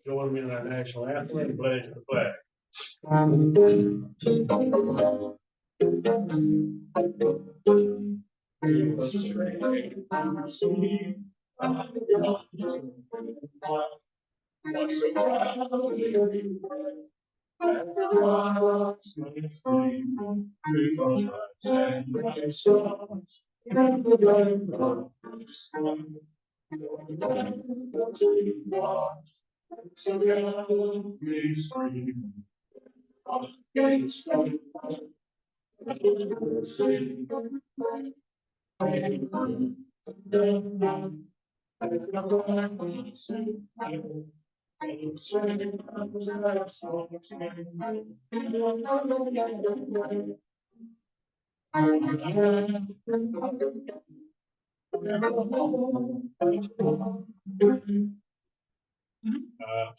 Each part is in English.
Join me in our national anthem and pledge the flag.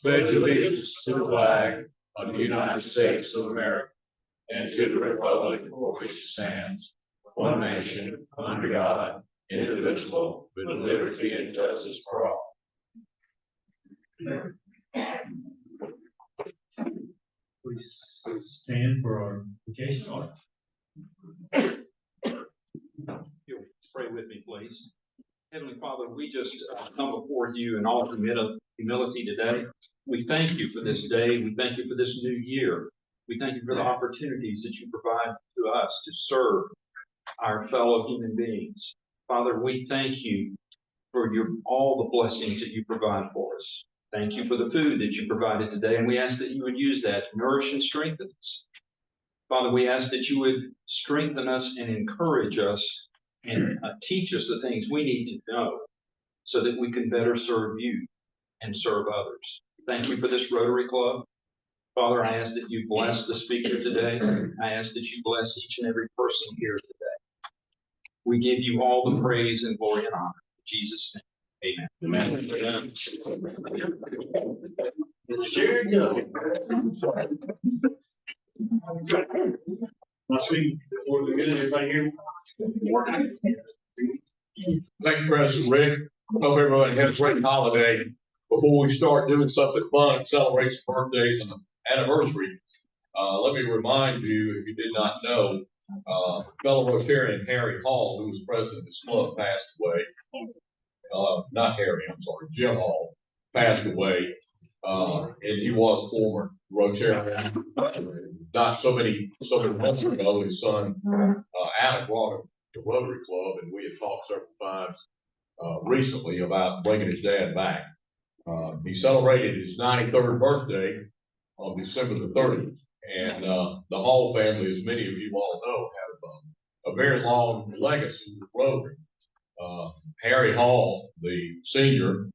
Pledge allegiance to the flag of the United States of America and to the republic for which it stands, one nation, under God, indivisible, with liberty and justice for all. Please stand for our vacation order. Pray with me, please. Heavenly Father, we just come before you in all humility today. We thank you for this day. We thank you for this new year. We thank you for the opportunities that you provide to us to serve our fellow human beings. Father, we thank you for all the blessings that you provide for us. Thank you for the food that you provided today, and we ask that you would use that to nourish and strengthen us. Father, we ask that you would strengthen us and encourage us and teach us the things we need to know so that we can better serve you and serve others. Thank you for this Rotary Club. Father, I ask that you bless the speaker today. I ask that you bless each and every person here today. We give you all the praise and glory and honor. In Jesus' name, amen. Amen. Here you go. I see before we get everybody here. Thank you, President Rick. Hope everyone has a great holiday. Before we start doing something fun and celebrate some birthdays and anniversary, let me remind you, if you did not know, fellow Rotarian Harry Hall, who was president of this club, passed away. Not Harry, I'm sorry, Jim Hall passed away. And he was former Rotarian. Not so many months ago, his son, Adam, brought him to Rotary Club, and we had talked several times recently about bringing his dad back. He celebrated his 93rd birthday on December the 30th, and the Hall family, as many of you all know, have a very long legacy with Rotary. Harry Hall, the senior,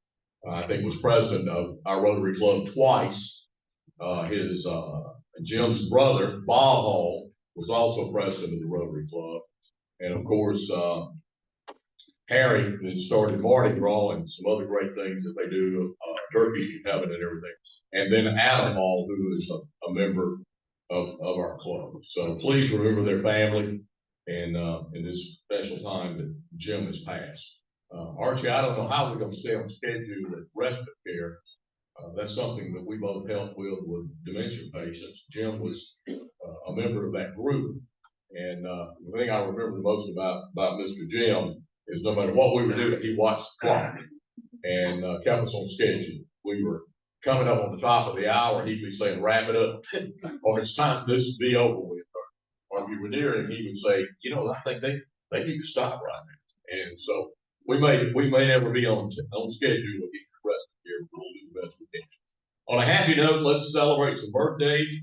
I think was president of our Rotary Club twice. His Jim's brother, Bob Hall, was also president of the Rotary Club. And of course, Harry had started Mardi Gras and some other great things that they do, turkeys in heaven and everything. And then Adam Hall, who is a member of our club. So please remember their family and in this special time that Jim has passed. Archie, I don't know how we're going to stay on schedule with respite care. That's something that we both helped with dementia patients. Jim was a member of that group. And the thing I remember the most about Mr. Jim is no matter what we were doing, he watched the clock and kept us on schedule. We were coming up on the top of the hour, he'd be saying, wrap it up, or it's time this to be over with. Or if you were near him, he would say, you know, I think they need to stop right now. And so we may never be on schedule with the rest of the year, but we'll do the best we can. On a happy note, let's celebrate some birthdays.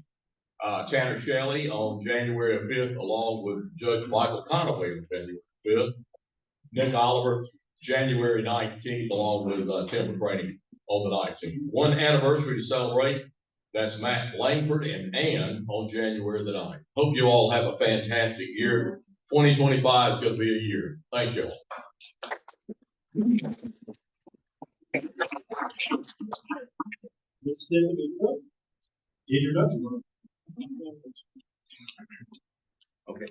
Tanner Shelley on January 5th, along with Judge Michael Conaway on January 5th. Nick Oliver, January 19th, along with Tim McCraney on the 19th. One anniversary to celebrate. That's Matt Langford and Ann on January the 9th. Hope you all have a fantastic year. 2025 is going to be a year. Thank you all. Introduction. Okay.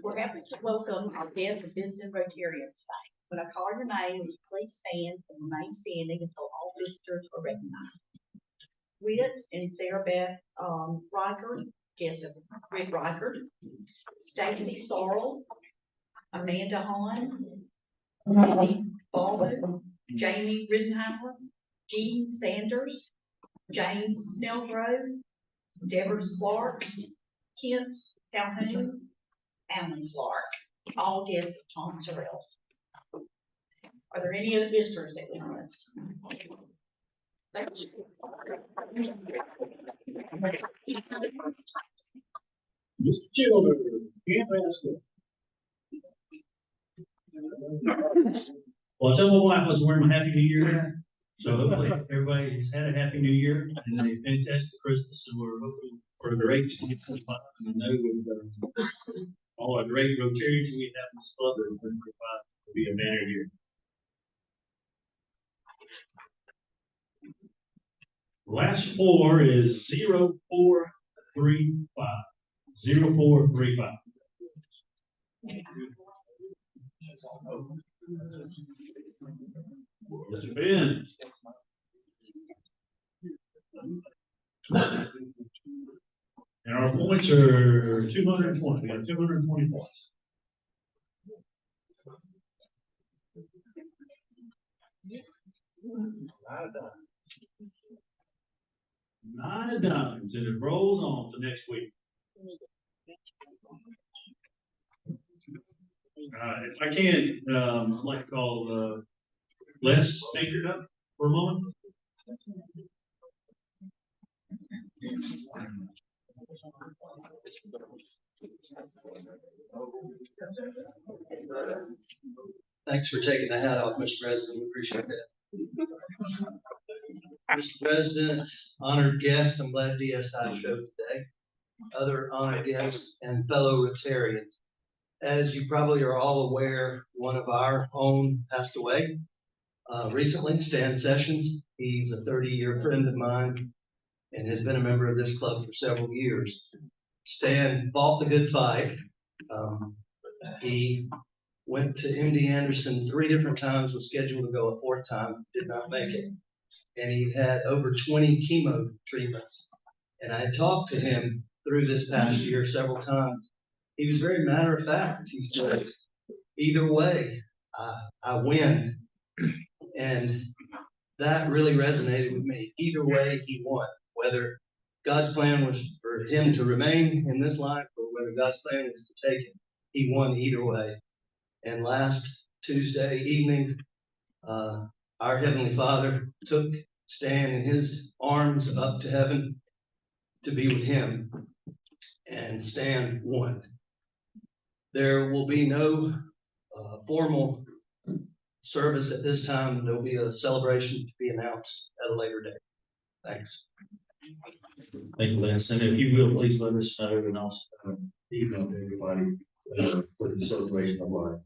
We're happy to welcome our guests of Dothan Rotary tonight. When I call your name, would you please stand and remain standing until all visitors are recognized? Rita and Sarah Beth Riker, guest of Rick Riker, Stacy Sorrell, Amanda Hahn, Cindy Baldwin, Jamie Rittenheimer, Jean Sanders, James Snellgrove, Deborah Clark, Kent Calhoun, Alan Clark, all guests of Tom Sorrells. Are there any other visitors that we missed? Thank you. Mr. Childers, can't ask it. Well, tell my wife I was wearing my Happy New Year hat, so hopefully everybody has had a Happy New Year and a fantastic Christmas, and we're hoping for a great 2025. And I know with all our great Rotarians we have in this club, that 2025 will be a banner year. The last four is 0435. 0435. Mr. Ben. And our points are 220. We have 220 points. Nine of diamonds, and it rolls on to next week. If I can, I'd like to call Les Bankert up for a moment. Thanks for taking the hat off, Mr. President. We appreciate that. Mr. President, honored guests, I'm glad DSI showed today. Other honored guests and fellow Rotarians. As you probably are all aware, one of our own passed away recently, Stan Sessions. He's a 30-year friend of mine and has been a member of this club for several years. Stan fought the good fight. He went to MD Anderson 3 different times, was scheduled to go a 4th time, did not make it. And he had over 20 chemo treatments. And I had talked to him through this past year several times. He was very matter of fact. He says, either way, I win. And that really resonated with me. Either way, he won. Whether God's plan was for him to remain in this life or whether God's plan is to take him, he won either way. And last Tuesday evening, our Heavenly Father took Stan in his arms up to heaven to be with him. And Stan won. There will be no formal service at this time. There'll be a celebration to be announced at a later date. Thanks. Thank you, Les. And if you will, please let us know and also email to everybody for the celebration of life.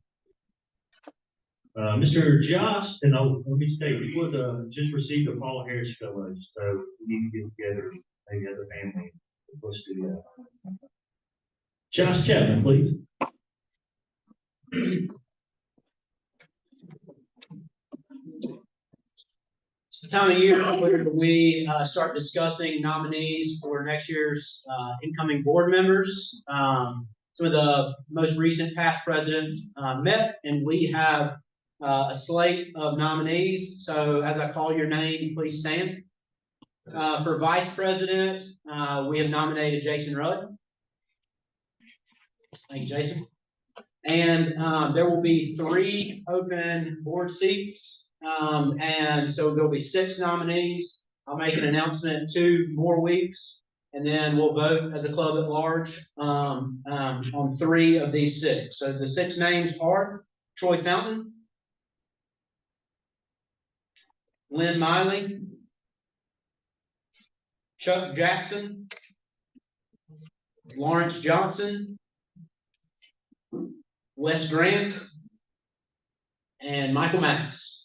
Mr. Josh, and let me state, he was just received a Paul Harris Fellow, so we need to get together, maybe other family. Let's do that. Josh Chapman, please. It's the time of year where we start discussing nominees for next year's incoming board members. Some of the most recent past presidents met, and we have a slate of nominees. So as I call your name, please stand. For vice president, we have nominated Jason Rudd. Thank you, Jason. And there will be 3 open board seats. And so there'll be 6 nominees. I'll make an announcement in 2 more weeks, and then we'll vote as a club at large on 3 of these 6. So the 6 names are Troy Fountain, Lynn Miley, Chuck Jackson, Lawrence Johnson, Wes Grant, and Michael Maddox.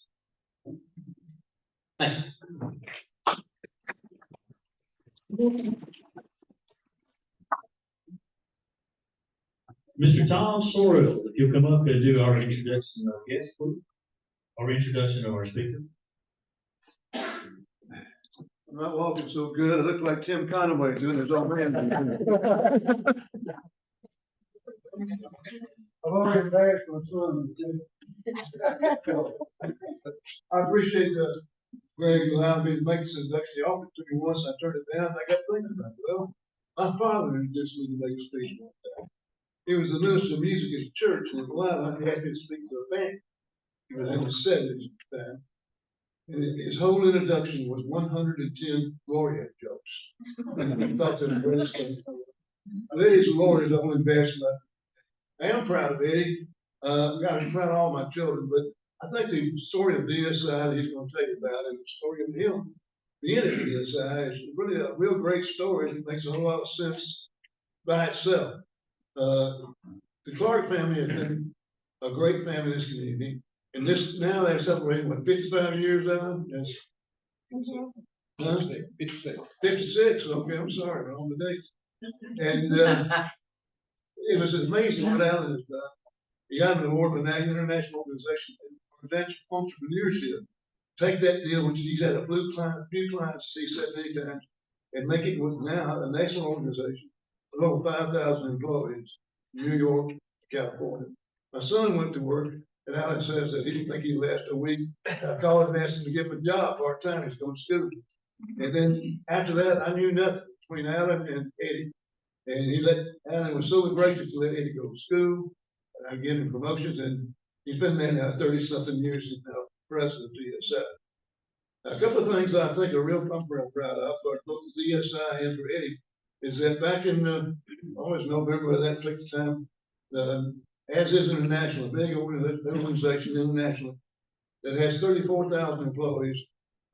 Thanks. Mr. Tom Sorrells, if you'll come up and do our introduction of our guest, please. Our introduction of our speaker. I'm not walking so good. I look like Tim Conway doing his old man. I've already asked my son. I appreciate Greg allowing me to make this introduction. He offered it to me once. I turned it down. I got thinking about it. Well, my father introduced me to make a speech one time. He was the minister of music at the church in Atlanta. He asked me to speak to a band. He was in his 70s at the time. And his whole introduction was 110 Gloria jokes. I thought that was the greatest thing. Eddie's Lord is the only bachelor. I am proud of Eddie. I'm proud of all my children, but I think the story of DSI that he's going to tell you about and the story of him being at DSI is really a real great story. It makes a whole lot of sense by itself. The Clark family has been a great family in this community. And this, now they're celebrating, what, 55 years out? Yes. 56, okay, I'm sorry, I'm on the dates. And it was amazing what Alan has done. He got an award from an international organization for entrepreneurship. Take that deal, which he's had a few clients he said many times, and make it with now a national organization with over 5,000 employees in New York, California. My son went to work, and Alan says that he didn't think he'd last a week. I called him and asked him to give him a job part-time. He's going to school. And then after that, I knew nothing between Alan and Eddie. And Alan was so gracious to let Eddie go to school. And I gave him promotions, and he's been there now 30-something years. He's now president of DSI. A couple of things I think are real I'm real proud of for both DSI and for Eddie is that back in always November of that particular time, as is International, a big organization international that has 34,000 employees,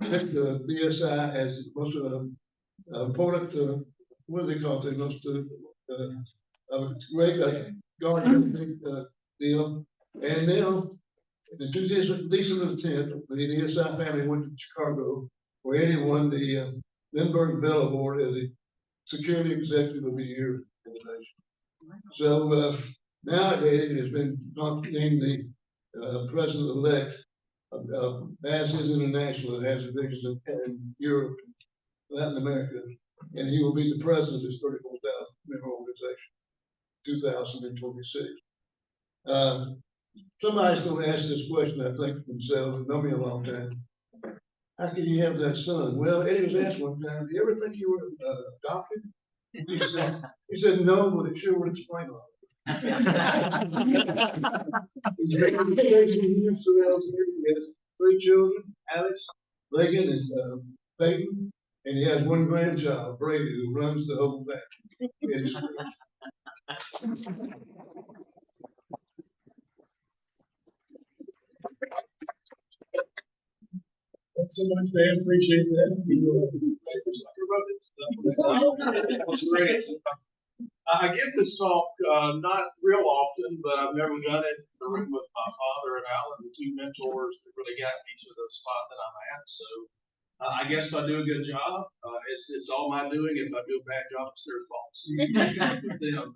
picked DSI as most of the important, what do they call it? Most great guardian deal. And now, in 2010, the DSI family went to Chicago, where Eddie won the Lindbergh Bell Award as the Security Executive of the Year in the nation. So now Eddie has been named the president-elect of Masses International that has divisions in Europe, Latin America, and he will be the president of this 34,000 member organization, 2026. Somebody's going to ask this question, I think, themselves, know me a long time. How can you have that son? Well, Eddie was asked one time, do you ever think you were adopted? He said, no, but it sure would explain a lot. He has 3 children, Alex, Reagan, and Peyton, and he has 1 grandchild, Brady, who runs the whole family. Thanks so much, man. Appreciate that. That's great. I give this talk not real often, but I've never done it with my father and Alan, the 2 mentors that really got me to the spot that I'm at. So I guess if I do a good job, it's all my doing. If I do a bad job, it's their fault. So you can take it with them.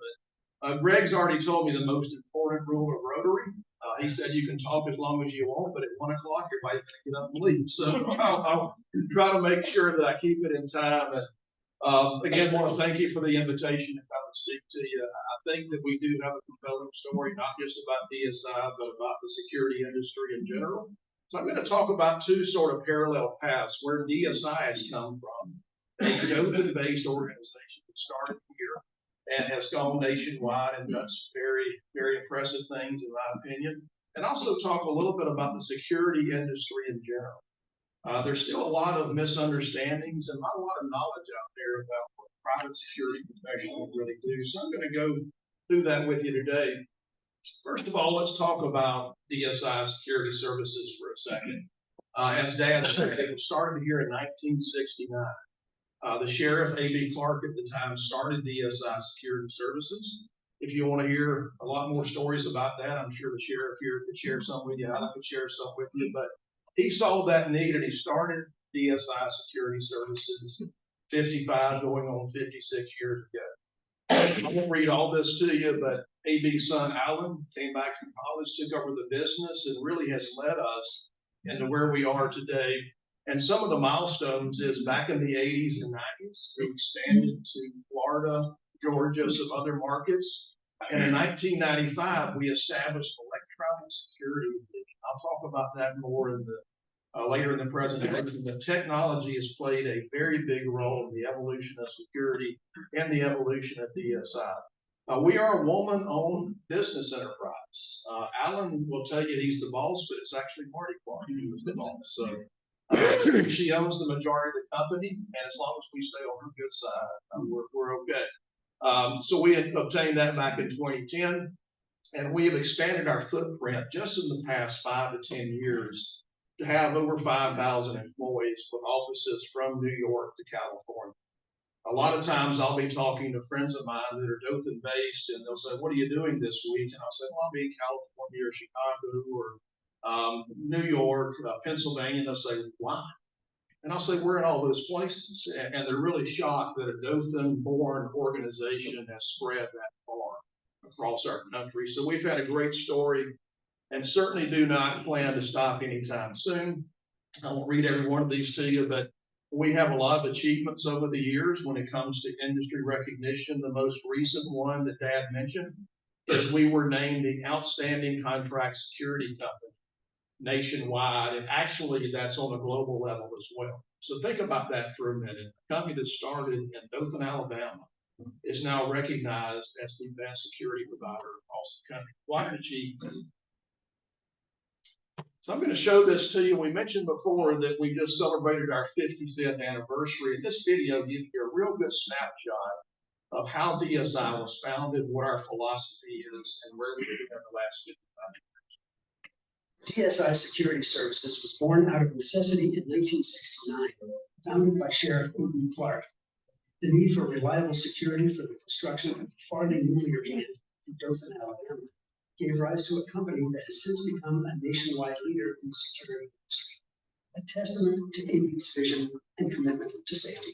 But Greg's already told me the most important rule of Rotary. He said you can talk as long as you want, but at 1 o'clock, everybody's going to get up and leave. So I'll try to make sure that I keep it in time. And again, want to thank you for the invitation to come and speak to you. I think that we do have a compelling story, not just about DSI, but about the security industry in general. So I'm going to talk about 2 sort of parallel paths where DSI has come from, a Dothan-based organization that started here and has gone nationwide and done some very, very impressive things, in my opinion. And also talk a little bit about the security industry in general. There's still a lot of misunderstandings and not a lot of knowledge out there about what private security professionals really do. So I'm going to go through that with you today. First of all, let's talk about DSI Security Services for a second. As Dad said, it was started here in 1969. The Sheriff, A.B. Clark at the time, started DSI Security Services. If you want to hear a lot more stories about that, I'm sure the Sheriff here could share some with you. I could share some with you, but he saw that need and he started DSI Security Services 55 going on 56 years ago. I won't read all this to you, but AB's son Alan came back from college, took over the business, and really has led us into where we are today. And some of the milestones is back in the 80s and 90s, we expanded to Florida, Georgia, some other markets. And in 1995, we established electronic security. I'll talk about that more in the later in the presentation. The technology has played a very big role in the evolution of security and the evolution of DSI. We are a woman-owned business enterprise. Alan will tell you he's the boss, but it's actually Marty Clark who's the boss. So she owns the majority of the company, and as long as we stay on her good side, we're okay. So we had obtained that back in 2010, and we have expanded our footprint just in the past 5 to 10 years to have over 5,000 employees with offices from New York to California. A lot of times I'll be talking to friends of mine that are Dothan based, and they'll say, "What are you doing this week?" And I'll say, "Well, I'll be in California or Chicago or New York, Pennsylvania." And they'll say, "Why?" And I'll say, "We're in all those places." And they're really shocked that a Dothan-born organization has spread that far across our country. So we've had a great story and certainly do not plan to stop anytime soon. I won't read every one of these to you, but we have a lot of achievements over the years when it comes to industry recognition. The most recent one that Dad mentioned is we were named the Outstanding Contract Security Company nationwide, and actually that's on a global level as well. So think about that for a minute. A company that started in Dothan, Alabama is now recognized as the best security provider across the country. Quite an achievement. So I'm going to show this to you. We mentioned before that we just celebrated our 55th anniversary. And this video gives you a real good snapshot of how DSI was founded, what our philosophy is, and where we've been in the last 55 years. DSI Security Services was born out of necessity in 1969, founded by Sheriff A.B. Clark. The need for reliable security for the construction of the Farley nuclear plant in Dothan, Alabama, gave rise to a company that has since become a nationwide leader in the security industry, a testament to A.B.'s vision and commitment to safety.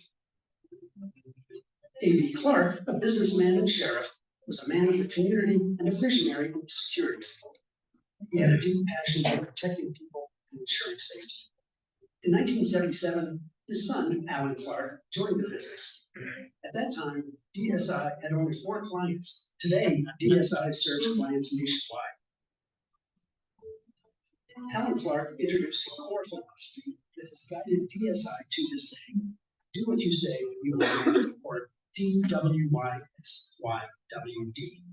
A.B. Clark, a businessman and sheriff, was a man of the community and a visionary in the security field. He had a deep passion for protecting people and ensuring safety. In 1977, his son, Alan Clark, joined the business. At that time, DSI had only 4 clients. Today, DSI serves clients nationwide. Alan Clark introduced a core philosophy that has guided DSI to this day. Do what you say when you want, or DWYSYWD.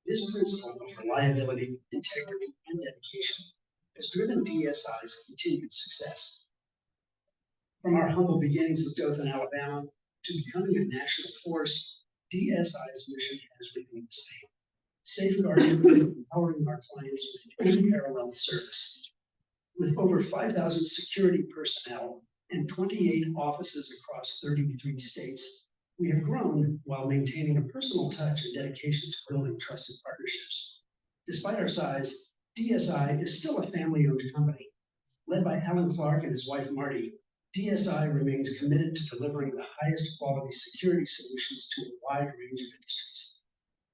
This principle of reliability, integrity, and dedication has driven DSI's continued success. From our humble beginnings with Dothan, Alabama, to becoming a national force, DSI's mission has remained the same: safeguarding and empowering our clients with unparalleled service. With over 5,000 security personnel and 28 offices across 33 states, we have grown while maintaining a personal touch and dedication to building trusted partnerships. Despite our size, DSI is still a family-owned company. Led by Alan Clark and his wife Marty, DSI remains committed to delivering the highest quality security solutions to a wide range of industries.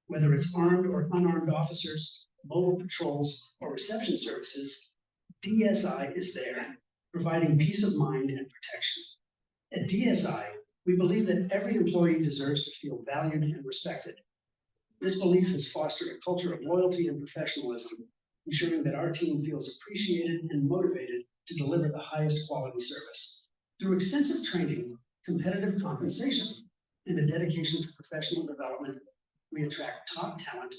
Whether it's armed or unarmed officers, mobile patrols, or reception services, DSI is there, providing peace of mind and protection. At DSI, we believe that every employee deserves to feel valued and respected. This belief has fostered a culture of loyalty and professionalism, ensuring that our team feels appreciated and motivated to deliver the highest quality service. Through extensive training, competitive compensation, and a dedication to professional development, we attract top talent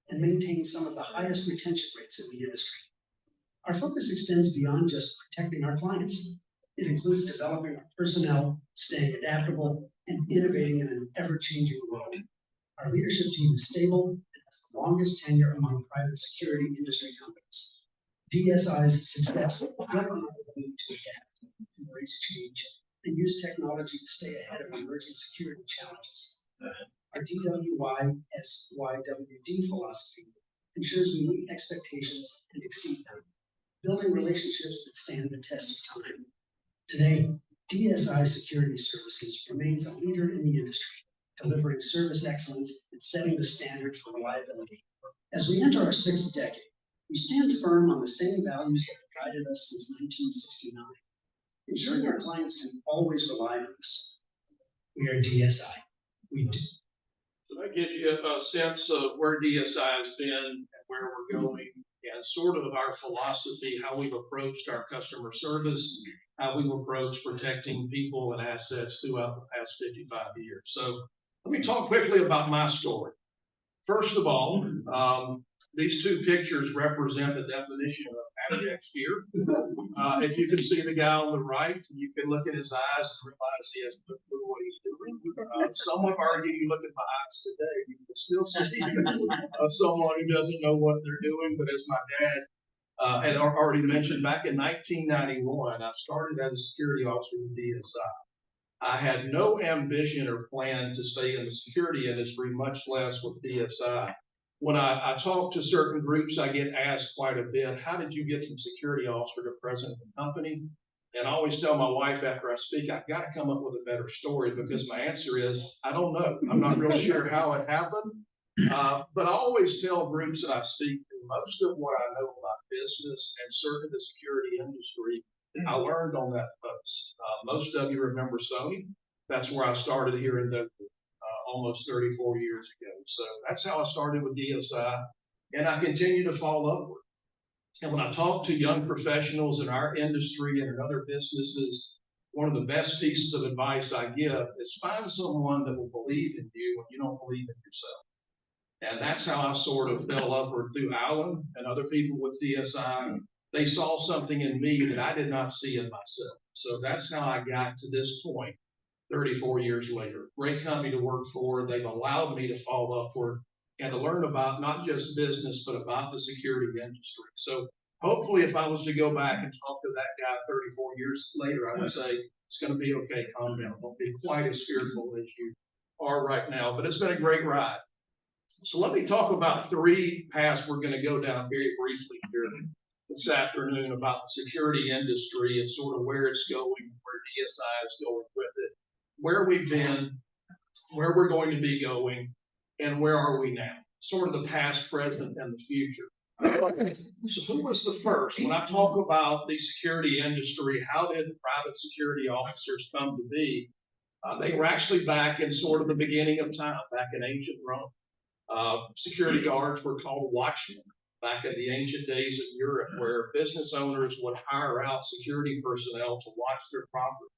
and maintain some of the highest retention rates in the industry. Our focus extends beyond just protecting our clients. It includes developing our personnel, staying adaptable, and innovating in an ever-changing world. Our leadership team is stable and has the longest tenure among private security industry companies. DSI's success is built on our ability to adapt, embrace change, and use technology to stay ahead of emerging security challenges. Our DWYSYWD philosophy ensures we meet expectations and exceed them, building relationships that stand the test of time. Today, DSI Security Services remains a leader in the industry, delivering service excellence and setting the standard for reliability As we enter our 6th decade, we stand firm on the same values that have guided us since 1969, ensuring our clients can always rely on us. We are DSI. We do. So that gives you a sense of where DSI has been and where we're going, and sort of our philosophy, how we've approached our customer service, how we've approached protecting people and assets throughout the past 55 years. So let me talk quickly about my story. First of all, these two pictures represent the definition of abject fear. If you can see the guy on the right, you can look at his eyes and realize he has no clue what he's doing. Some would argue, you look at my eyes today, you can still see someone who doesn't know what they're doing. But as my dad had already mentioned, back in 1991, I started as a security officer with DSI. I had no ambition or plan to stay in the security industry, much less with DSI. When I talk to certain groups, I get asked quite a bit, how did you get from security officer to president of the company? And I always tell my wife after I speak, I've got to come up with a better story, because my answer is, I don't know. I'm not real sure how it happened. But I always tell groups that I speak to, most of what I know about business and certainly the security industry, I learned on that post. Most of you remember Sony. That's where I started here in Dothan almost 34 years ago. So that's how I started with DSI, and I continue to fall upward. And when I talk to young professionals in our industry and in other businesses, one of the best pieces of advice I give is find someone that will believe in you when you don't believe in yourself. And that's how I sort of fell upward through Alan and other people with DSI. They saw something in me that I did not see in myself. So that's how I got to this point 34 years later. Great company to work for. They've allowed me to fall upward and to learn about not just business, but about the security industry. So hopefully if I was to go back and talk to that guy 34 years later, I would say, it's going to be okay, calm down. Don't be quite as fearful as you are right now, but it's been a great ride. So let me talk about 3 paths we're going to go down very briefly here this afternoon about the security industry and sort of where it's going, where DSI is going with it, where we've been, where we're going to be going, and where are we now? Sort of the past, present, and the future. So who was the first? When I talk about the security industry, how did private security officers come to be? They were actually back in sort of the beginning of time, back in ancient Rome. Security guards were called watchmen back in the ancient days of Europe, where business owners would hire out security personnel to watch their property,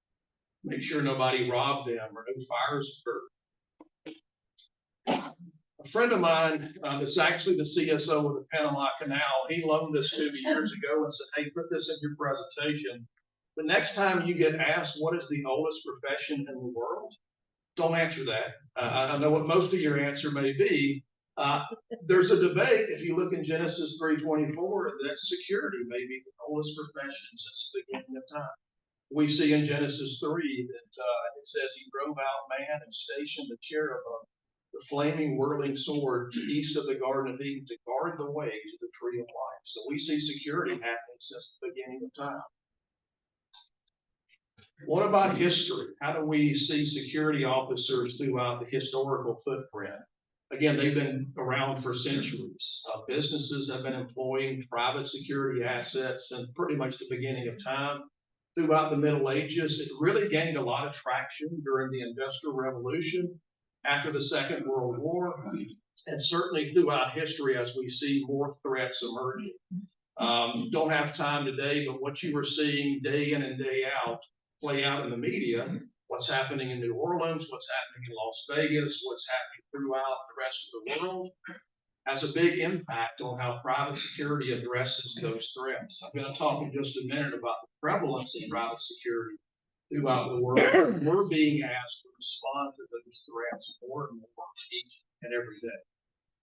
make sure nobody robbed them or no fires occurred. A friend of mine that's actually the CSO of the Panama Canal, he loaned this to me years ago and said, hey, put this in your presentation. The next time you get asked what is the oldest profession in the world, don't answer that. I know what most of your answer may be. There's a debate, if you look in Genesis 3:24, that security may be the oldest profession since the beginning of time. We see in Genesis 3 that it says he drove out man and stationed the cherubim, the flaming, whirling sword to east of the Garden of Eden to guard the way to the tree of life. So we see security happening since the beginning of time. What about history? How do we see security officers throughout the historical footprint? Again, they've been around for centuries. Businesses have been employing private security assets since pretty much the beginning of time. Throughout the Middle Ages, it really gained a lot of traction during the Industrial Revolution, after the Second World War, and certainly throughout history as we see more threats emerging. Don't have time today, but what you were seeing day in and day out play out in the media, what's happening in New Orleans, what's happening in Las Vegas, what's happening throughout the rest of the world, has a big impact on how private security addresses those threats. I'm going to talk in just a minute about the prevalence of private security throughout the world. We're being asked to respond to those threats more and more each and every day.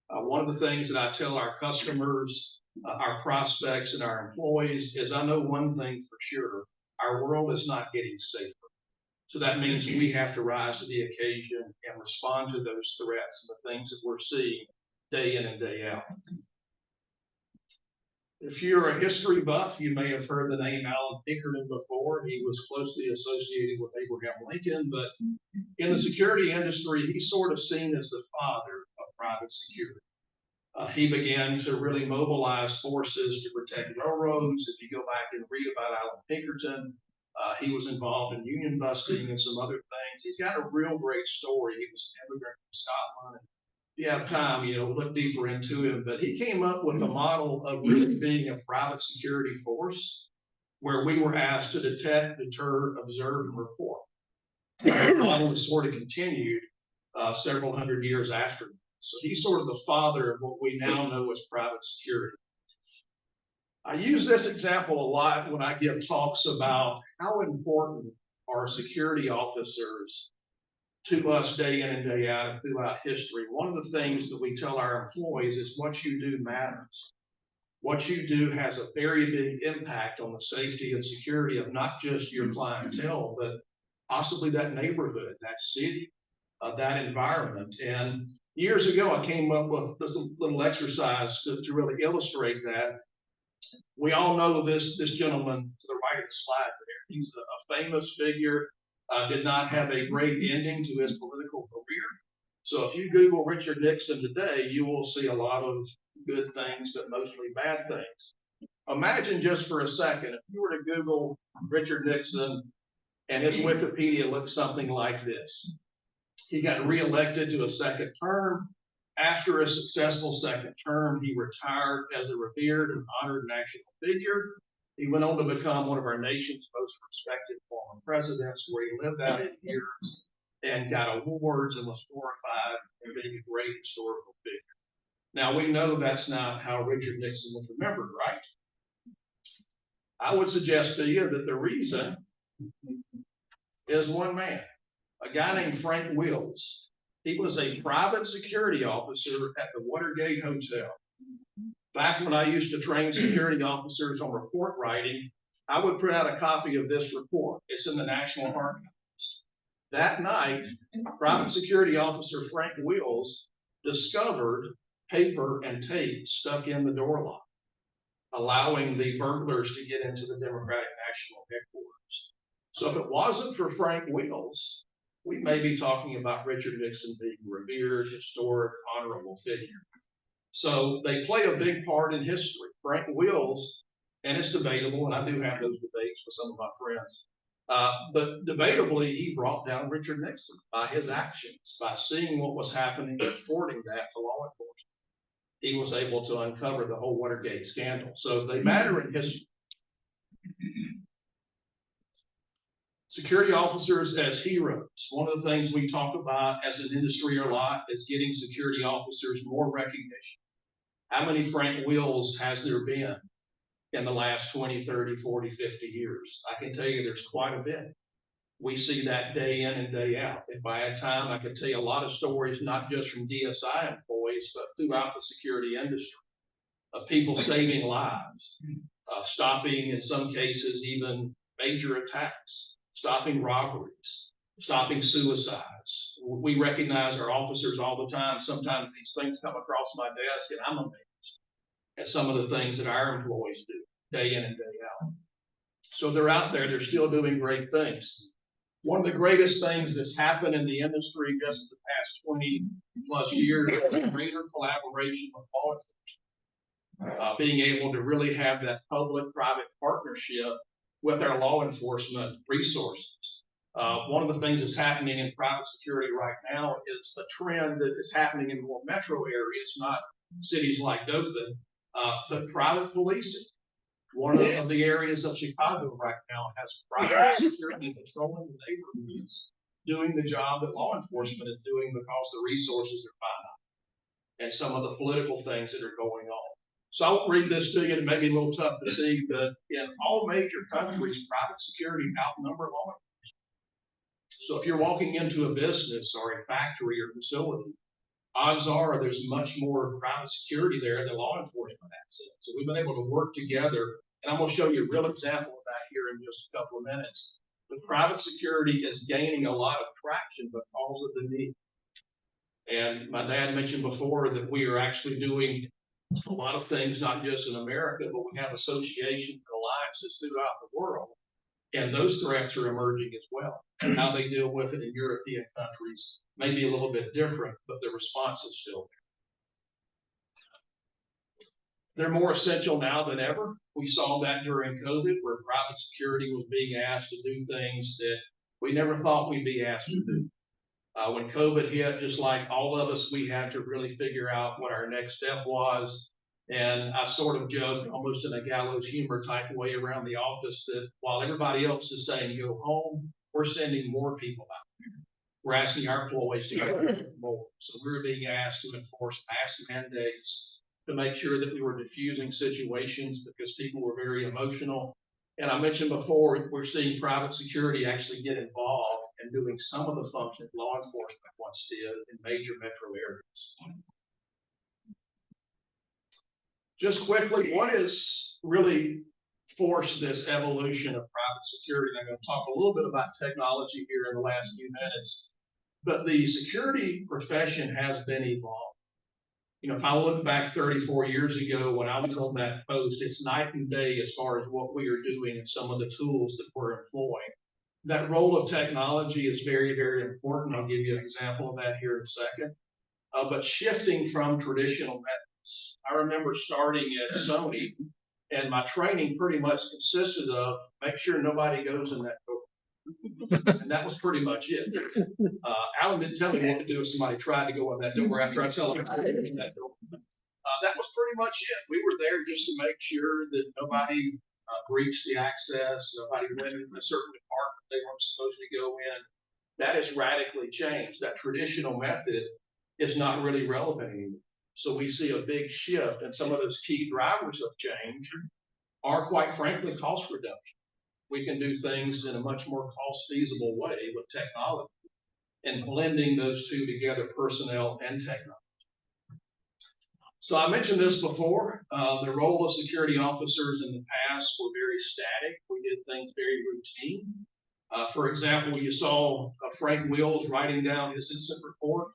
One of the things that I tell our customers, our prospects, and our employees is I know one thing for sure, our world is not getting safer. So that means we have to rise to the occasion and respond to those threats and the things that we're seeing day in and day out. If you're a history buff, you may have heard the name Alan Pinkerton before. He was closely associated with Abraham Lincoln, but in the security industry, he's sort of seen as the father of private security. He began to really mobilize forces to protect railroads. If you go back and read about Alan Pinkerton, he was involved in union busting and some other things. He's got a real great story. He was an immigrant from Scotland. If you have time, look deeper into him. But he came up with a model of really being a private security force where we were asked to detect, deter, observe, and report. The model has sort of continued several hundred years after. So he's sort of the father of what we now know as private security. I use this example a lot when I give talks about how important are security officers to us day in and day out and throughout history. One of the things that we tell our employees is what you do matters. What you do has a very big impact on the safety and security of not just your clientele, but possibly that neighborhood, that city, that environment. And years ago, I came up with this little exercise to really illustrate that. We all know this gentleman to the right of the slide there. He's a famous figure, did not have a great ending to his political career. So if you Google Richard Nixon today, you will see a lot of good things, but mostly bad things. Imagine just for a second, if you were to Google Richard Nixon and his Wikipedia looked something like this. He got reelected to a second term. After a successful second term, he retired as a revered and honored national figure. He went on to become one of our nation's most respected former presidents, where he lived out his years and got awards and was glorified and being a great historical figure. Now, we know that's not how Richard Nixon was remembered, right? I would suggest to you that the reason is one man, a guy named Frank Wills. He was a private security officer at the Watergate Hotel. Back when I used to train security officers on report writing, I would print out a copy of this report. It's in the National Archives. That night, private security officer Frank Wills discovered paper and tape stuck in the door lock, allowing the burglars to get into the Democratic National Headquarters. So if it wasn't for Frank Wills, we may be talking about Richard Nixon being a revered, historic, honorable figure. So they play a big part in history. Frank Wills, and it's debatable, and I do have those debates with some of my friends, but debatably, he brought down Richard Nixon by his actions, by seeing what was happening and reporting that to law enforcement. He was able to uncover the whole Watergate scandal. So they matter in history. Security officers as heroes. One of the things we talk about as an industry a lot is getting security officers more recognition. How many Frank Wills has there been in the last 20, 30, 40, 50 years? I can tell you there's quite a bit. We see that day in and day out. If I had time, I could tell you a lot of stories, not just from DSI employees, but throughout the security industry, of people saving lives, stopping, in some cases, even major attacks, stopping robberies, stopping suicides. We recognize our officers all the time. Sometimes these things come across my desk and I'm amazed at some of the things that our employees do day in and day out. So they're out there, they're still doing great things. One of the greatest things that's happened in the industry just the past 20 plus years is greater collaboration with law enforcement. Being able to really have that public-private partnership with our law enforcement resources. One of the things that's happening in private security right now is the trend that is happening in more metro areas, not cities like Dothan, but private policing. One of the areas of Chicago right now has private security patrolling the neighborhoods, doing the job that law enforcement is doing because the resources are finite and some of the political things that are going on. So I won't read this to you. It may be a little tough to see, but in all major countries, private security outnumber law enforcement. So if you're walking into a business or a factory or facility, odds are there's much more private security there than law enforcement assets. So we've been able to work together, and I'm going to show you a real example of that here in just a couple of minutes. But private security is gaining a lot of traction because of the need. And my dad mentioned before that we are actually doing a lot of things, not just in America, but we have associations and alliances throughout the world. And those threats are emerging as well. And how they deal with it in European countries may be a little bit different, but the response is still they're more essential now than ever. We saw that during COVID, where private security was being asked to do things that we never thought we'd be asked to do. When COVID hit, just like all of us, we had to really figure out what our next step was. And I sort of joked almost in a gallows humor type way around the office that while everybody else is saying go home, we're sending more people out there. We're asking our employees to go more. So we were being asked to enforce mask mandates to make sure that we were diffusing situations because people were very emotional. And I mentioned before, we're seeing private security actually get involved and doing some of the functions law enforcement once did in major metro areas. Just quickly, what has really forced this evolution of private security? And I'm going to talk a little bit about technology here in the last few minutes, but the security profession has been evolved. You know, if I look back 34 years ago when I was on that post, it's night and day as far as what we are doing and some of the tools that we're employing. That role of technology is very, very important. I'll give you an example of that here in a second. But shifting from traditional methods, I remember starting at Sony, and my training pretty much consisted of make sure nobody goes in that door. And that was pretty much it. Alan didn't tell me what to do if somebody tried to go in that door after I tell them to go in that door. That was pretty much it. We were there just to make sure that nobody breached the access, nobody went in a certain department they weren't supposed to go in. That has radically changed. That traditional method is not really relevant anymore. So we see a big shift, and some of those key drivers of change are, quite frankly, cost reduction. We can do things in a much more cost feasible way with technology and blending those two together, personnel and technology. So I mentioned this before, the role of security officers in the past were very static. We did things very routine. For example, you saw Frank Wills writing down his incident report.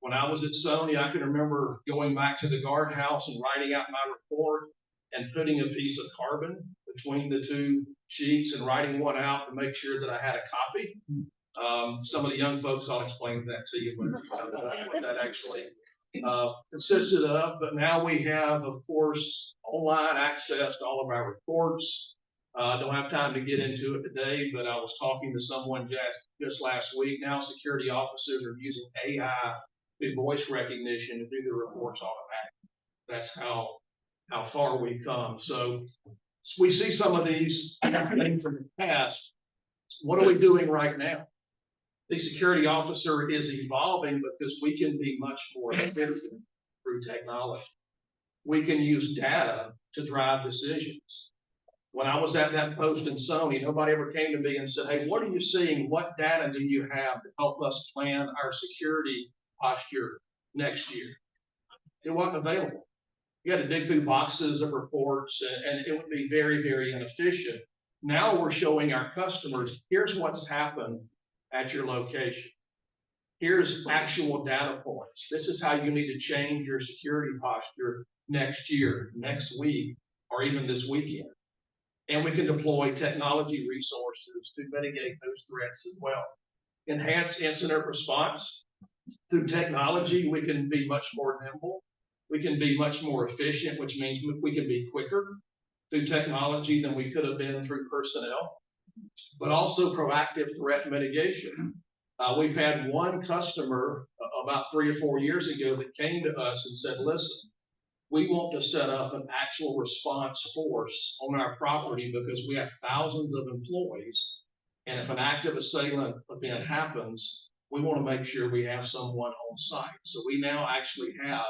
When I was at Sony, I can remember going back to the guardhouse and writing out my report and putting a piece of carbon between the two sheets and writing one out to make sure that I had a copy. Some of the young folks, I'll explain that to you what that actually consisted of. But now we have, of course, online access to all of our reports. Don't have time to get into it today, but I was talking to someone just last week. Now security officers are using AI through voice recognition to do the reports automatically. That's how far we've come. So we see some of these things in the past. What are we doing right now? The security officer is evolving because we can be much more efficient through technology. We can use data to drive decisions. When I was at that post in Sony, nobody ever came to me and said, hey, what are you seeing? What data do you have to help us plan our security posture next year? It wasn't available. You had to dig through boxes of reports, and it would be very, very inefficient. Now we're showing our customers, here's what's happened at your location. Here's actual data points. This is how you need to change your security posture next year, next week, or even this weekend. And we can deploy technology resources to mitigate those threats as well. Enhance incident response. Through technology, we can be much more nimble. We can be much more efficient, which means we can be quicker through technology than we could have been through personnel, but also proactive threat mitigation. We've had one customer about 3 or 4 years ago that came to us and said, listen, we want to set up an actual response force on our property because we have thousands of employees. And if an active assailant event happens, we want to make sure we have someone on site. So we now actually have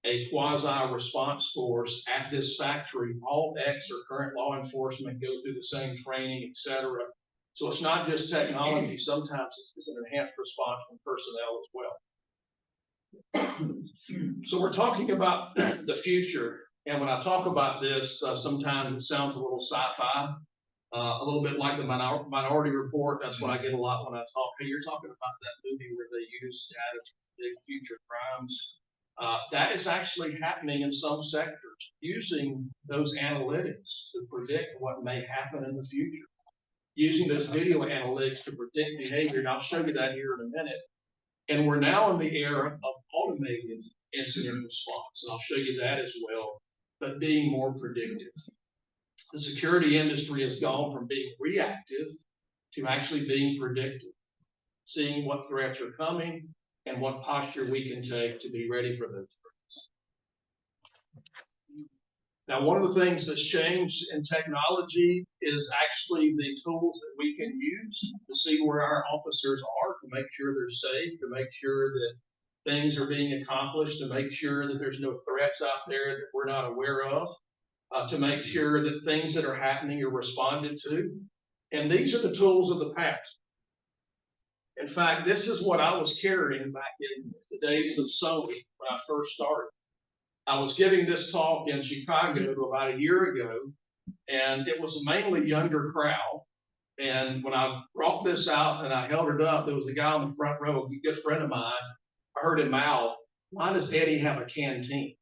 a quasi response force at this factory. All ex or current law enforcement go through the same training, et cetera. So it's not just technology. Sometimes it's an enhanced response from personnel as well. So we're talking about the future. And when I talk about this, sometimes it sounds a little sci-fi, a little bit like the Minority Report. That's what I get a lot when I talk. Hey, you're talking about that movie where they use data to predict future crimes. That is actually happening in some sectors, using those analytics to predict what may happen in the future, using those video analytics to predict behavior. And I'll show you that here in a minute. And we're now in the era of automated incident response. And I'll show you that as well. but being more predictive. The security industry has gone from being reactive to actually being predictive, seeing what threats are coming and what posture we can take to be ready for those threats. Now, one of the things that's changed in technology is actually the tools that we can use to see where our officers are, to make sure they're safe, to make sure that things are being accomplished, to make sure that there's no threats out there that we're not aware of, to make sure that things that are happening are responded to. And these are the tools of the past. In fact, this is what I was carrying back in the days of Sony when I first started. I was giving this talk in Chicago about a year ago, and it was a mainly younger crowd. And when I brought this out and I held it up, there was a guy on the front row, a good friend of mine. I heard him mouth, "Why does Eddie have a canteen?"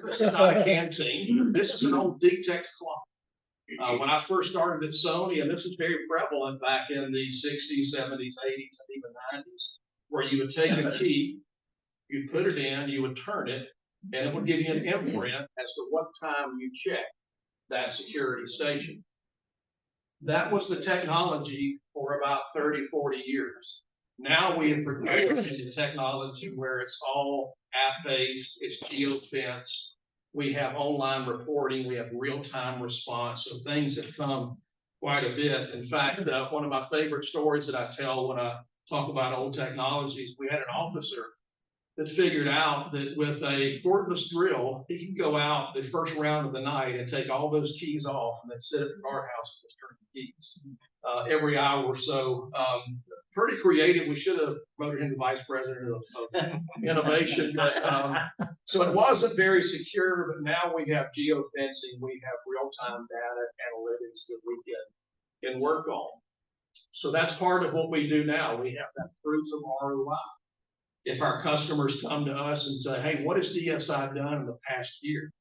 This is not a canteen. This is an old DTEX clock. When I first started at Sony, and this was very prevalent back in the 60s, 70s, 80s, and even 90s, where you would take a key, you'd put it in, you would turn it, and it would give you an imprint as to what time you checked that security station. That was the technology for about 30, 40 years. Now we have progressed into technology where it's all app-based, it's geofenced. We have online reporting, we have real-time response, so things have come quite a bit. In fact, one of my favorite stories that I tell when I talk about old technologies, we had an officer that figured out that with a cordless drill, he can go out the first round of the night and take all those keys off and then sit at the guardhouse and just turn the keys every hour or so. Pretty creative. We should have promoted him to vice president of innovation. But, so it wasn't very secure, but now we have geofencing, we have real-time data analytics that we can work on. So that's part of what we do now. We have that proof of ROI. If our customers come to us and say, "Hey, what has DSI done in the past year?"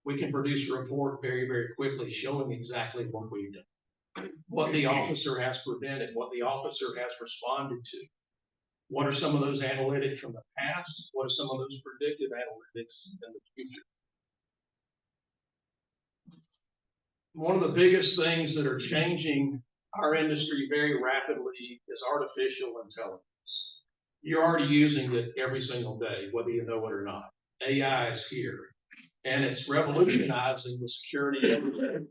we can produce a report very, very quickly showing exactly what we've done, what the officer has prevented, what the officer has responded to. What are some of those analytics from the past? What are some of those predictive analytics in the future? One of the biggest things that are changing our industry very rapidly is artificial intelligence. You're already using it every single day, whether you know it or not. AI is here, and it's revolutionizing the security industry.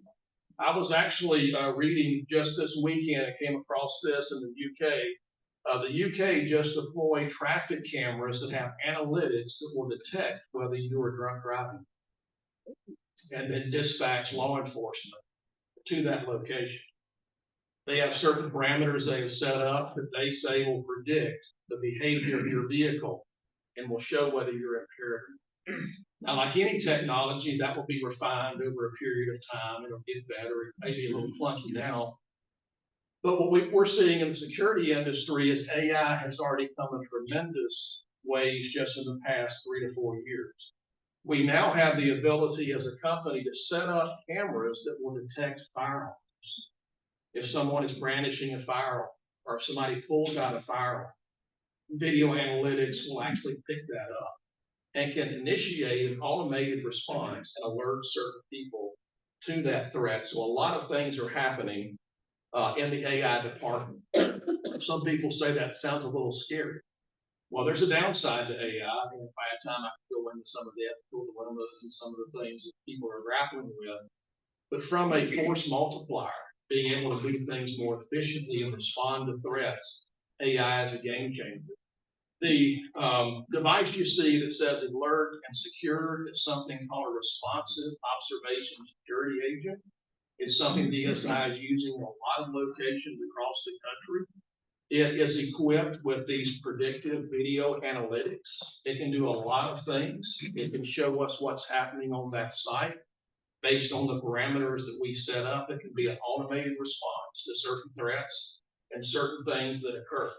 I was actually reading just this weekend, I came across this in the UK. The UK just deployed traffic cameras that have analytics that will detect whether you are drunk driving and then dispatch law enforcement to that location. They have certain parameters they have set up that they say will predict the behavior of your vehicle and will show whether you're impaired. Now, like any technology, that will be refined over a period of time. It'll get better. It may be a little clunky now. But what we're seeing in the security industry is AI has already come in tremendous ways just in the past 3 to 4 years. We now have the ability as a company to set up cameras that will detect firearms. If someone is brandishing a firearm or if somebody pulls out a firearm, video analytics will actually pick that up and can initiate an automated response and alert certain people to that threat. So a lot of things are happening in the AI department. Some people say that sounds a little scary. Well, there's a downside to AI, and if I had time, I could go into some of the ethical dilemmas and some of the things that people are grappling with. But from a force multiplier, being able to do things more efficiently and respond to threats, AI is a game changer. The device you see that says alert and secure is something called a responsive observation security agent. It's something DSI is using in a lot of locations across the country. It is equipped with these predictive video analytics. It can do a lot of things. It can show us what's happening on that site based on the parameters that we set up. It can be an automated response to certain threats and certain things that occur.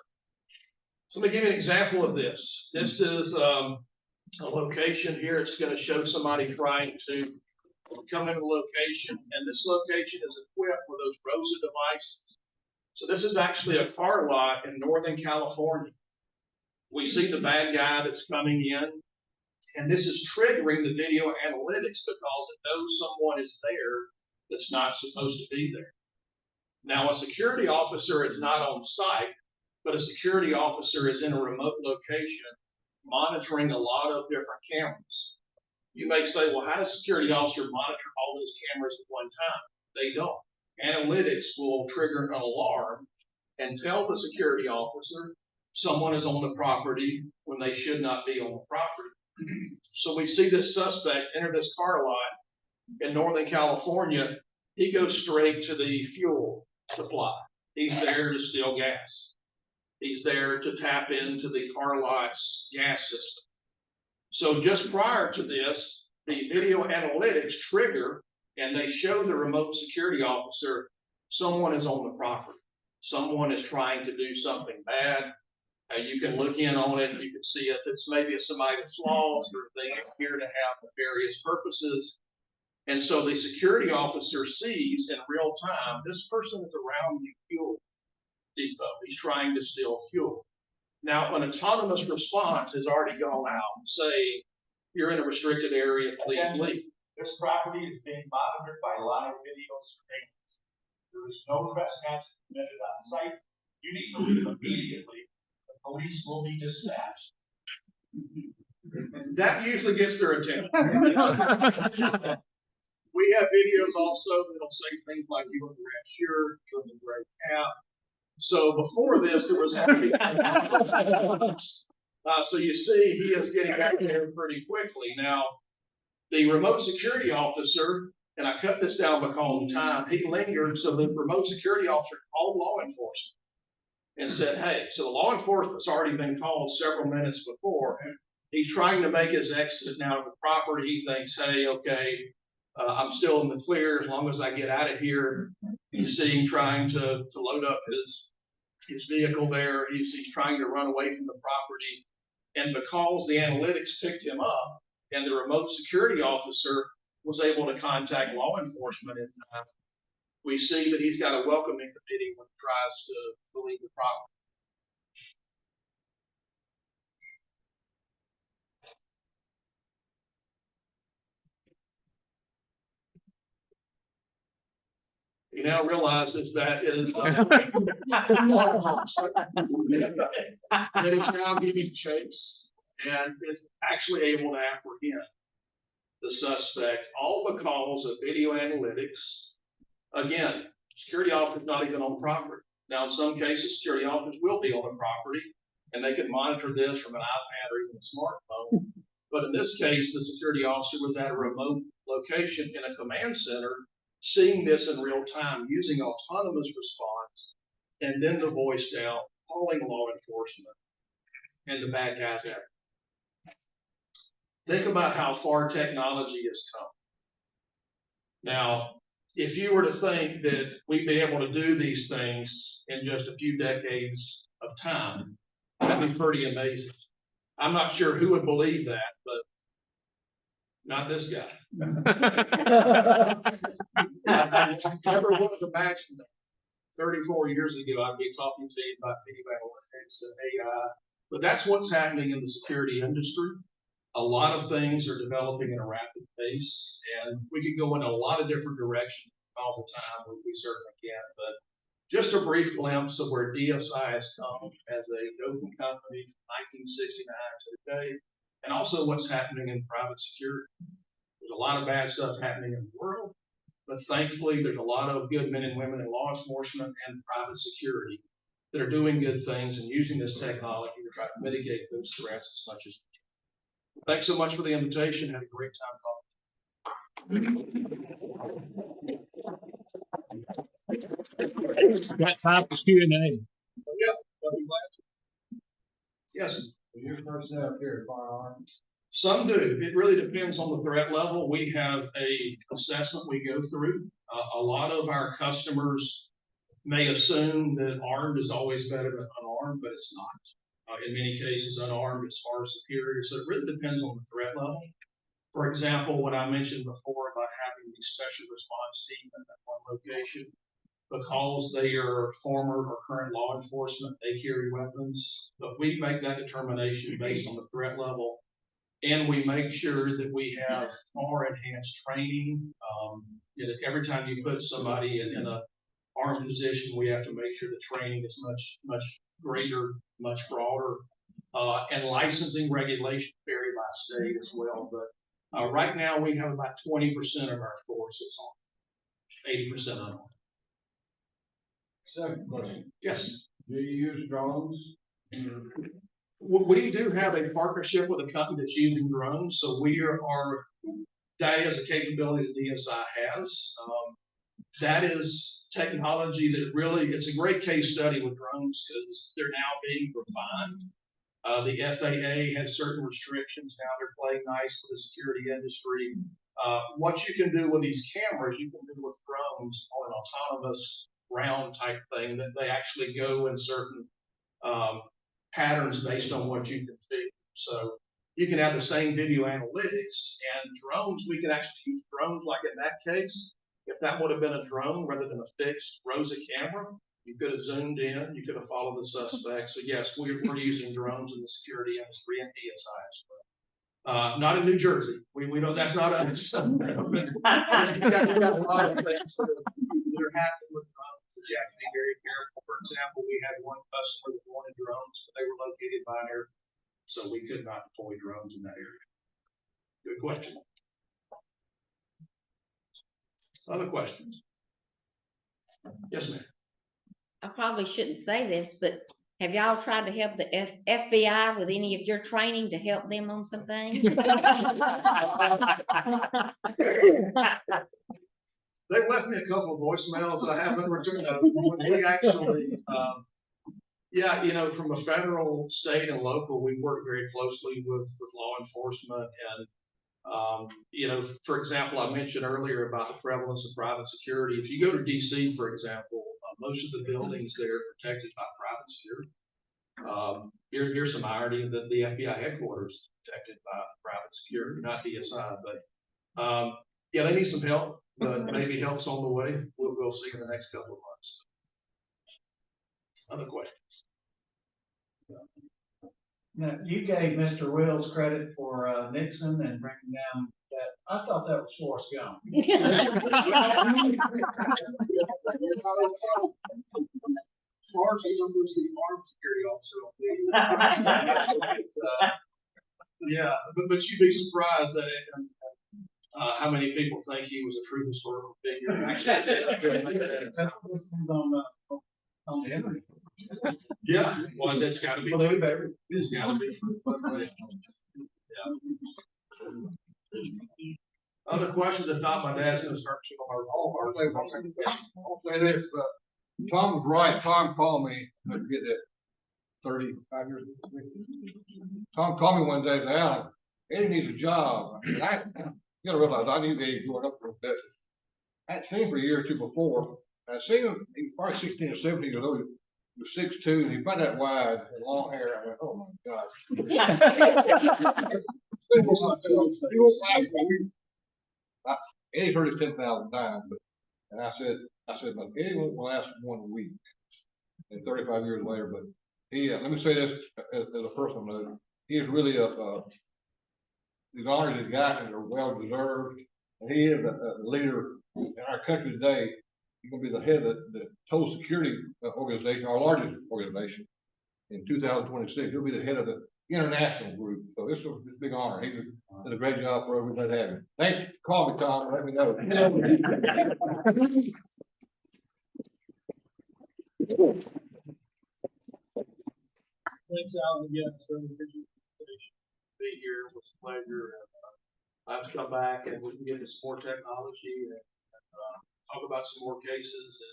So let me give you an example of this. This is a location here. It's going to show somebody trying to come into a location, and this location is equipped with those ROSA devices. So this is actually a car lot in Northern California. We see the bad guy that's coming in. And this is triggering the video analytics because it knows someone is there that's not supposed to be there. Now, a security officer is not on site, but a security officer is in a remote location monitoring a lot of different cameras. You may say, well, how does a security officer monitor all those cameras at one time? They don't. Analytics will trigger an alarm and tell the security officer someone is on the property when they should not be on the property. So we see this suspect enter this car lot in Northern California. He goes straight to the fuel supply. He's there to steal gas. He's there to tap into the car lot's gas system. So just prior to this, the video analytics trigger and they show the remote security officer someone is on the property. Someone is trying to do something bad. You can look in on it. You can see if it's maybe somebody that's lost or if they appear to have various purposes. And so the security officer sees in real time, this person is around the fuel depot. He's trying to steal fuel. Now, an autonomous response has already gone out and say, you're in a restricted area, please leave. This property is being monitored by live video surveillance. There is no trespass committed on site. You need to leave immediately. The police will be dispatched. That usually gets their attention. We have videos also that'll say things like you in the red shirt, you're in the gray cap. So before this, there was so you see he is getting back there pretty quickly. Now, the remote security officer, and I cut this down because of time, he lingered, so the remote security officer called law enforcement and said, hey, so the law enforcement's already been called several minutes before. He's trying to make his exit now to the property. He thinks, hey, okay, I'm still in the clear as long as I get out of here. You see him trying to load up his vehicle there. He's trying to run away from the property. And because the analytics picked him up and the remote security officer was able to contact law enforcement in time, we see that he's got a welcoming committee when he tries to leave the property. He now realizes that is that he's now giving chase and is actually able to apprehend the suspect, all because of video analytics. Again, security officers not even on property. Now, in some cases, security officers will be on the property and they can monitor this from an iPad or even a smartphone. But in this case, the security officer was at a remote location in a command center, seeing this in real time, using autonomous response, and then the voice down, calling law enforcement, and the bad guys after. Think about how far technology has come. Now, if you were to think that we'd be able to do these things in just a few decades of time, that'd be pretty amazing. I'm not sure who would believe that, but not this guy. I remember one of the matches 34 years ago, I'd be talking to you about video analytics and AI, but that's what's happening in the security industry. A lot of things are developing at a rapid pace, and we could go in a lot of different directions all the time. We certainly can, but just a brief glimpse of where DSI has come as a Dothan company from 1969 to today, and also what's happening in private security. There's a lot of bad stuff happening in the world, but thankfully there's a lot of good men and women in law enforcement and private security that are doing good things and using this technology to try to mitigate those threats as much as we can. Thanks so much for the invitation. Had a great time talking. Got time for Q&A. Yeah, I'll be glad to. Yes. Your personnel carry firearms? Some do. It really depends on the threat level. We have a assessment we go through. A lot of our customers may assume that armed is always better than unarmed, but it's not. In many cases, unarmed is far superior. So it really depends on the threat level. For example, what I mentioned before about having the special response team at that one location, because they are former or current law enforcement, they carry weapons. But we make that determination based on the threat level And we make sure that we have far enhanced training. Every time you put somebody in a armed position, we have to make sure the training is much greater, much broader. And licensing regulations vary by state as well, but right now we have about 20% of our forces on, 80% of them. Second question, Yes. do you use drones? We do have a partnership with a company that's using drones, so that is a capability that DSI has. That is technology that it's a great case study with drones because they're now being refined. The FAA has certain restrictions. Now they're playing nice for the security industry. What you can do with these cameras, you can do with drones on an autonomous ground type thing that they actually go in certain patterns based on what you can see. So you can have the same video analytics and drones. We can actually use drones like in that case. If that would have been a drone rather than a fixed ROSA camera, you could have zoomed in, you could have followed the suspect. So yes, we're using drones in the security industry and DSI as well. Not in New Jersey. We know that's not us. We've got a lot of things that are happening with drones that you have to be very careful. For example, we had one customer that wanted drones, but they were located by an airport, so we could not deploy drones in that area. Good question. Other questions? Yes, ma'am. I probably shouldn't say this, but have y'all tried to help the FBI with any of your training to help them on some things? They left me a couple of voicemails. I haven't returned those. We actually, from a federal, state, and local, we work very closely with law enforcement. And, for example, I mentioned earlier about the prevalence of private security. If you go to DC, for example, most of the buildings there are protected by private security. Here's some irony that the FBI headquarters is protected by private security, not DSI, but they need some help, but maybe help's on the way. We'll see in the next couple of months. Other questions? Now, you gave Mr. Wills credit for Nixon and bringing down that. I thought that was Forrest Gump. Forrest Gump was the armed security officer. Yeah, but you'd be surprised that how many people think he was a true historical figure. On the internet. Yeah, well, that's got to be. It's got to be. Yeah. Other questions? If not, my dad's going to start checking on I'll say this, but Tom was right. Tom called me. I forget that 35 years ago. Tom called me one day and said, Alan, Eddie needs a job. And you gotta realize I knew Eddie growing up from Texas. I had seen him for a year or two before. I seen him, he was probably 16 or 17 years old. He was 6'2", and he about that wide and long hair. I went, oh my God. He won't last a week. Eddie's heard it 10,000 times, and I said, but Eddie won't last 1 week. And 35 years later, but he, let me say this as a personal note, he is really he's honored his guys and are well deserved, and he is a leader in our country today. He's going to be the head of the Total Security Organization, our largest organization, in 2026. He'll be the head of the international group. So it's a big honor. He did a great job for us. We'd love to have him. Thank you. Call me, Tom. Let me know. Thanks, Alan, again. So appreciate the be here. It was a pleasure. I have to come back and we can get into some more technology and talk about some more cases. And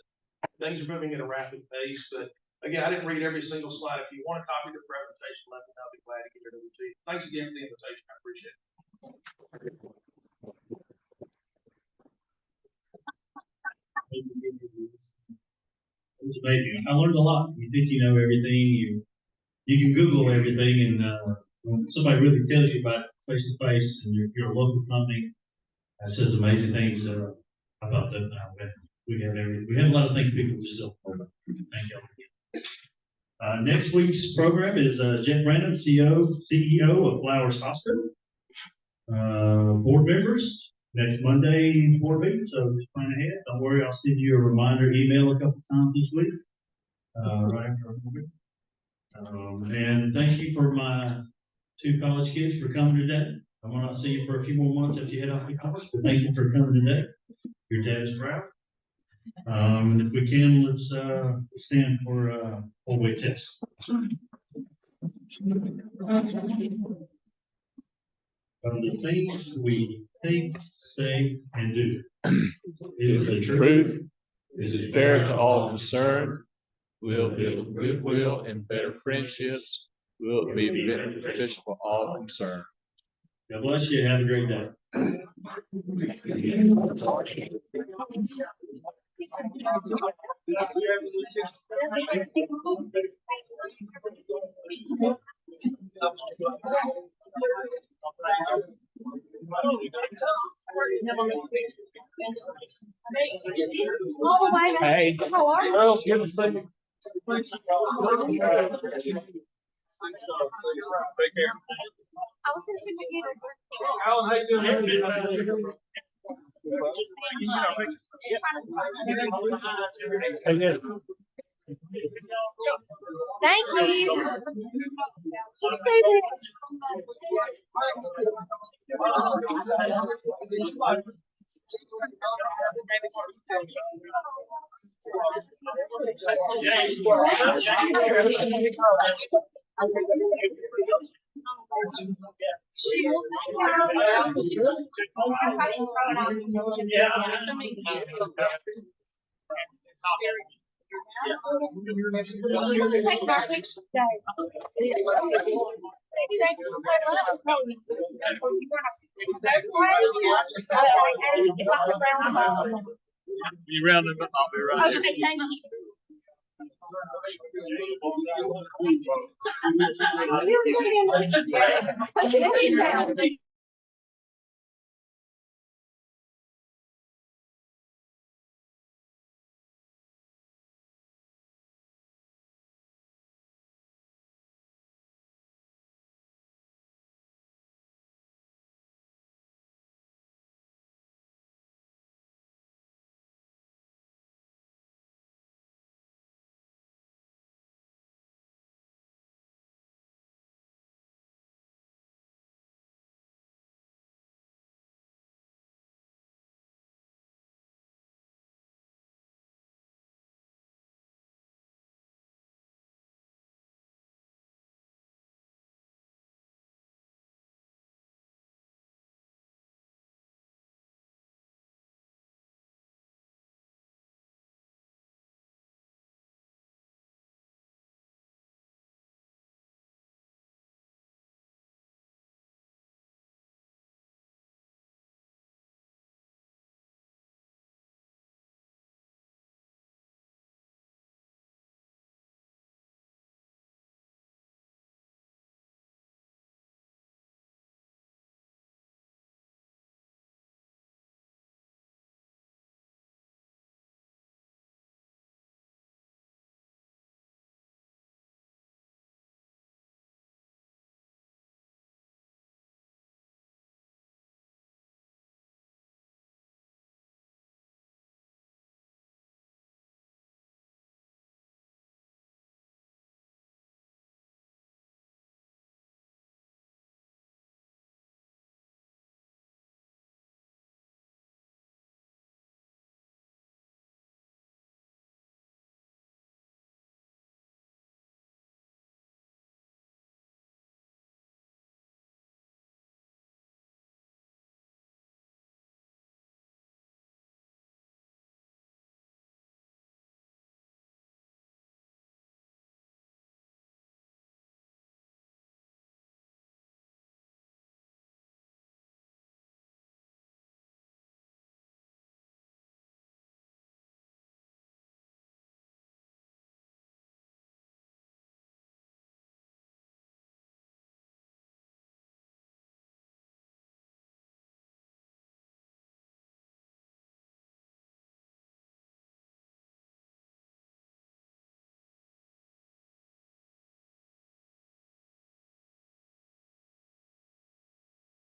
things are moving at a rapid pace, but again, I didn't read every single slide. If you want a copy of the presentation, let me know. I'll be glad to get it over to you. Thanks again for the invitation. I appreciate it. It's amazing. I learned a lot. You think you know everything. You can Google everything, and when somebody really tells you about face to face, and you're a local company, that says amazing things. I thought that we have a lot of things people just don't know about. Thank you. Next week's program is Jeff Brandon, CEO of Flowers Hospital. Board members, next Monday, board meeting, so just plan ahead. Don't worry, I'll send you a reminder email a couple times this week. Right after our board meeting. And thank you for my 2 college kids for coming today. I might not see you for a few more months after you head off to college, but thank you for coming today. Your dad is proud. And if we can, let's stand for full weight test. Of the things we think, say, and do. Is the truth, is it fair to all concerned? Will build goodwill and better friendships? Will it be beneficial for all concerned? God bless you. Have a great day. Hey, How are you? Sorrells, good to see you. Take care. I was gonna see what you Alan, how you doing? Hey, good. Thank you. Take our picture You round them up, I'll be right there. Okay, thank you. You're in the picture.